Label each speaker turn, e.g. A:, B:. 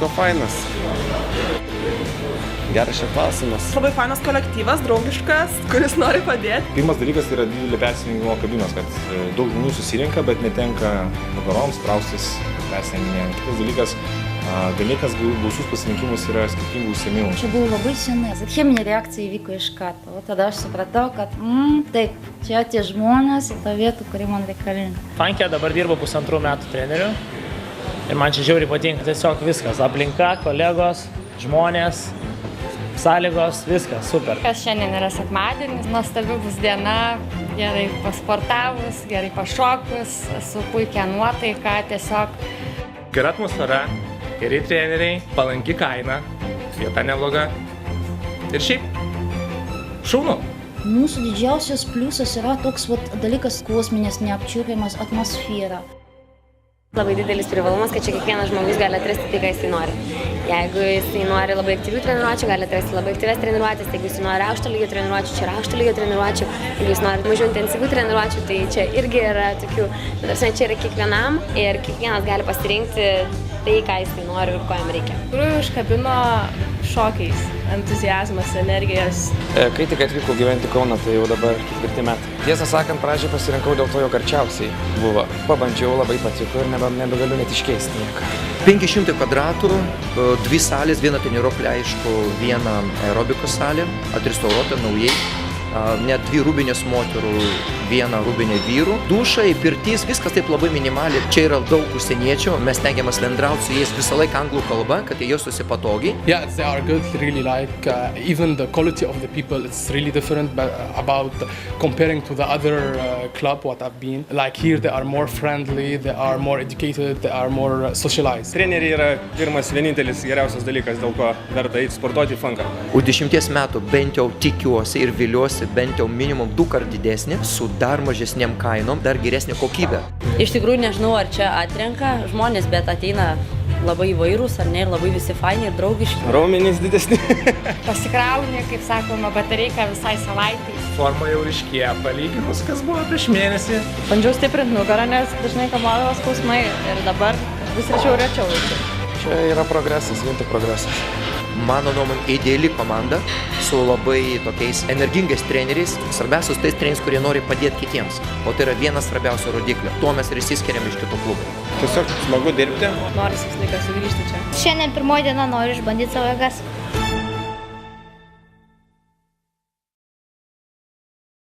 A: kuo fainas? Geras čia klausimas.
B: Labai fainas kolektyvas, draugiškas, kuris nori padėti.
C: Pirmas dalykas yra didelė persijungimo kabinos, kad daug žmonių susirenka, bet netenka nugaroms, praustis persijunginėjant. Kitas dalykas, ganėtas gausus pasirinkimus yra skirtingų užsiėmimų.
D: Čia buvo labai senai. Cheminė reakcija įvyko iš karto. O tada aš supratau, kad taip, čia tie žmonės į tą vietą, kuri man reikalinga.
E: Funkė dabar dirba 1,5 metų treneriu ir man čia žiauriai patinka tiesiog viskas. Aplinka, kolegos, žmonės, sąlygos, viskas, super.
F: Šiandien yra sekmadienis, nuostabi bus diena, gerai pasportavus, gerai pašokus, su puikia nuotaika, tiesiog.
G: Gera atmosfera, geri treneriai, palanki kaina, vieta nebloga ir šiaip šaunu.
D: Mūsų didžiausias pliusas yra toks dalykas kosminės neapčiuopiamas atmosfera.
F: Labai didelis privalumas, kad čia kiekvienas žmogus gali atrasti tai, ką jisai nori. Jeigu jisai nori labai aktyvių treniruočių, gali atrasti labai aktyvias treniruotės. Jeigu jisai nori aukšto lygio treniruočių, čia yra aukšto lygio treniruočių. Jeigu jis nori mažiau intensyvių treniruočių, tai čia irgi yra tokių. Čia yra kiekvienam ir kiekvienas gali pasirinkti tai, ką jisai nori ir ko jam reikia.
B: Kuriuo užkabino šokiais, entuziazmas, energijos.
A: Kai tik atvykau gyventi Kauną, tai jau dabar 4 metai. Tiesą sakant, pradžiai pasirinkau dėl to, jog arčiausiai buvo. Pabandžiau, labai patiko ir nebegaliu net iškeisti nieką.
H: 500 kvadratų, 2 salės, 1 treniruoklė, aišku, 1 aerobikos salė, atrestauruota naujai. Net 2 rūbinės moterų, 1 rūbinė vyrų. Dušai, pirtys, viskas taip labai minimaliai. Čia yra daug užsieniečių, mes stengiamės bendrauti su jais visą laiką anglų kalba, kad jie jaustųsi patogiai.
I: Yeah, they are good, really like even the quality of the people, it's really different about comparing to the other club what I've been. Like here they are more friendly, they are more educated, they are more socialized.
G: Treneriai yra pirmas vienintelis geriausias dalykas, dėl ko verta eiti sportuoti į funką.
H: Už 10 metų bent jau tikiuosi ir viliuosi bent jau minimum 2 kart didesnė, su dar mažesnėm kainom, dar geresnė kokybė.
J: Iš tikrųjų nežinau, ar čia atrenka žmonės, bet ateina labai įvairūs, ar ne, ir labai visi faini ir draugiški.
G: Raumenys didesni.
F: Pasikrauni, kaip sakoma, batareiką visai savaitai.
G: Forma jau ryškėja, palyginus, kas buvo prieš mėnesį.
B: Bandžiau stiprinti nugarą, nes dažnai kamuodavo skausmai ir dabar vis rečiau.
A: Čia yra progresas, vien tik progresas.
H: Mano nuomonė, ideali komanda su labai tokiais energingais treneriais. Svarbiausias tais treneriais, kurie nori padėti kitiems. O tai yra vienas svarbiausių rodiklių. Tuo mes ir išsiskiriam iš kitų klubų.
G: Tiesiog smagu dirbti.
B: Norisi visą laiką sugrįžti čia.
D: Šiandien pirmoji diena, noriu išbandyti savo jėgas.